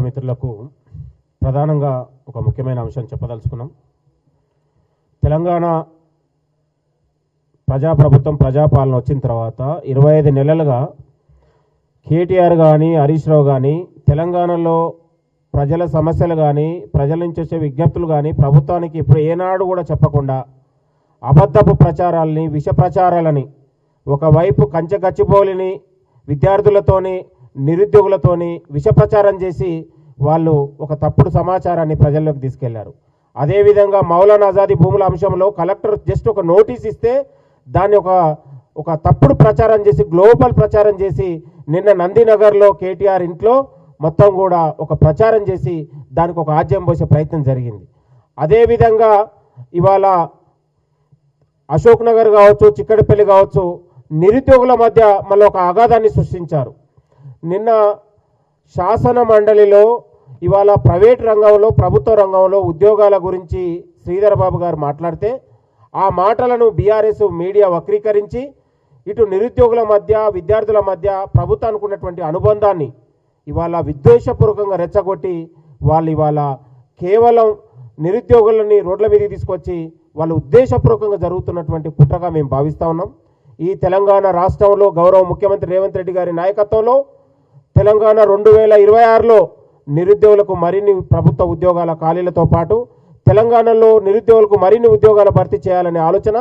మిత్రులకు ప్రధానంగా ఒక ముఖ్యమైన అంశం చెప్పదలుచుకున్నాం. తెలంగాణ ప్రజాప్రభుత్వం ప్రజాపాలన వచ్చిన తర్వాత 25 నెలలుగా కేటీఆర్ కానీ హరీష్ రావు కానీ తెలంగాణలో ప్రజల సమస్యలు కానీ ప్రజల నుంచి వచ్చే విజ్ఞప్తులు కానీ ప్రభుత్వానికి ఇప్పుడు ఏనాడు కూడా చెప్పకుండా అబద్ధపు ప్రచారాలని విష ప్రచారాలని ఒకవైపు కంచె గచ్చిబౌలిని విద్యార్థులతోని నిరుద్యోగులతోని విష ప్రచారం చేసి వాళ్ళు ఒక తప్పుడు సమాచారాన్ని ప్రజల్లోకి తీసుకెళ్లారు. అదేవిధంగా మౌలానా ఆజాదీ భూముల అంశంలో కలెక్టర్ జస్ట్ ఒక నోటీస్ ఇస్తే దాన్ని ఒక తప్పుడు ప్రచారం చేసి గ్లోబల్ ప్రచారం చేసి నిన్న నందినగర్లో కేటీఆర్ ఇంట్లో మొత్తం కూడా ఒక ప్రచారం చేసి దానికి ఒక ఆజ్యం పోసే ప్రయత్నం జరిగింది. అదేవిధంగా ఇవాళ అశోక్ నగర్ కావచ్చు, చిక్కడపల్లి కావచ్చు, నిరుద్యోగుల మధ్య మళ్ళీ ఒక అగాధాన్ని సృష్టించారు. నిన్న శాసన మండలిలో ఇవాళ ప్రైవేట్ రంగంలో ప్రభుత్వ రంగంలో ఉద్యోగాల గురించి శ్రీధర్ బాబు గారు మాట్లాడితే ఆ మాటలను బీఆర్ఎస్ మీడియా వక్రీకరించి ఇటు నిరుద్యోగుల మధ్య విద్యార్థుల మధ్య ప్రభుత్వానికి ఉన్నటువంటి అనుబంధాన్ని ఇవాళ విద్వేషపూర్వకంగా రెచ్చగొట్టి వాళ్ళు ఇవాళ కేవలం నిరుద్యోగులని రోడ్ల మీదకి తీసుకొచ్చి వాళ్ళు ఉద్దేశపూర్వకంగా జరుగుతున్నటువంటి కుట్రగా మేము భావిస్తూ ఉన్నాం. ఈ తెలంగాణ రాష్ట్రంలో గౌరవ ముఖ్యమంత్రి రేవంత్ రెడ్డి గారి నాయకత్వంలో తెలంగాణ 2026లో నిరుద్యోగులకు మరిన్ని ప్రభుత్వ ఉద్యోగాల ఖాళీలతో పాటు తెలంగాణలో నిరుద్యోగులకు మరిన్ని ఉద్యోగాల భర్తీ చేయాలనే ఆలోచన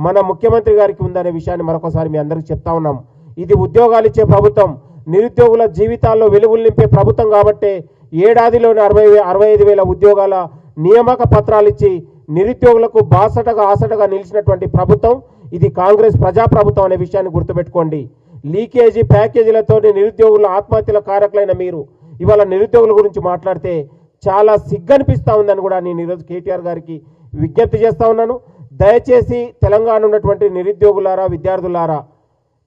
మన ముఖ్యమంత్రి గారికి ఉందనే విషయాన్ని మరొకసారి మీ అందరికీ చెప్తా ఉన్నాం. ఇది ఉద్యోగాలు ఇచ్చే ప్రభుత్వం, నిరుద్యోగుల జీవితాల్లో వెలుగులు నింపే ప్రభుత్వం కాబట్టి ఏడాదిలోని 65,000 ఉద్యోగాల నియామక పత్రాలు ఇచ్చి నిరుద్యోగులకు బాసటగా ఆసటగా నిలిచినటువంటి ప్రభుత్వం ఇది కాంగ్రెస్ ప్రజాప్రభుత్వం అనే విషయాన్ని గుర్తుపెట్టుకోండి. లీకేజీ ప్యాకేజీలతో నిరుద్యోగుల ఆత్మహత్యల కారకులైన మీరు ఇవాళ నిరుద్యోగుల గురించి మాట్లాడితే చాలా సిగ్గనిపిస్తూ ఉందని కూడా నేను ఈరోజు కేటీఆర్ గారికి విజ్ఞప్తి చేస్తూ ఉన్నాను. దయచేసి తెలంగాణ ఉన్నటువంటి నిరుద్యోగులారా విద్యార్థులారా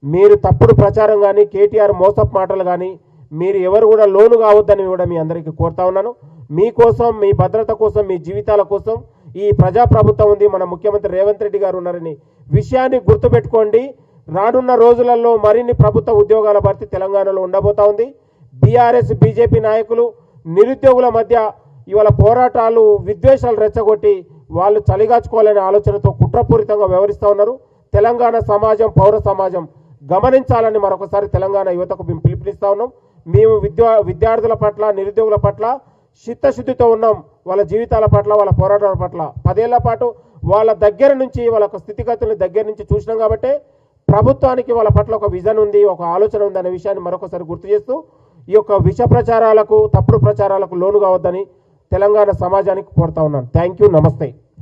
మీరు తప్పుడు ప్రచారం కానీ కేటీఆర్ మోసపు మాటలు కానీ మీరు ఎవరు కూడా లోను కావద్దని కూడా మీ అందరికీ కోరుతా ఉన్నాను. మీకోసం మీ భద్రత కోసం మీ జీవితాల కోసం ఈ ప్రజాప్రభుత్వం ఉంది, మన ముఖ్యమంత్రి రేవంత్ రెడ్డి గారు ఉన్నారని విషయాన్ని గుర్తుపెట్టుకోండి. రానున్న రోజులలో మరిన్ని ప్రభుత్వ ఉద్యోగాల భర్తీ తెలంగాణలో ఉండబోతా ఉంది. బీఆర్ఎస్ బీజేపీ నాయకులు నిరుద్యోగుల మధ్య ఇవాళ పోరాటాలు విద్వేషాలు రెచ్చగొట్టి వాళ్ళు చలిగాచుకోవాలనే ఆలోచనతో కుట్రపూరితంగా వ్యవహరిస్తూ ఉన్నారు. తెలంగాణ సమాజం పౌర సమాజం గమనించాలని మరొకసారి తెలంగాణ యువతకు మేము పిలుపునిస్తా ఉన్నాం. మేము విద్యార్థుల పట్ల నిరుద్యోగుల పట్ల చిత్తశుద్ధితో ఉన్నాం. వాళ్ళ జీవితాల పట్ల వాళ్ళ పోరాటాల పట్ల 10 ఏళ్ల పాటు వాళ్ళ దగ్గర నుంచి వాళ్ళ స్థితిగతులను దగ్గర నుంచి చూసినాం కాబట్టి ప్రభుత్వానికి వాళ్ళ పట్ల ఒక విజన్ ఉంది, ఒక ఆలోచన ఉంది అనే విషయాన్ని మరొకసారి గుర్తు చేస్తూ ఈ యొక్క విష ప్రచారాలకు తప్పుడు ప్రచారాలకు లోను కావద్దని తెలంగాణ సమాజానికి కోరుతా ఉన్నాను. థ్యాంక్ యూ, నమస్తే.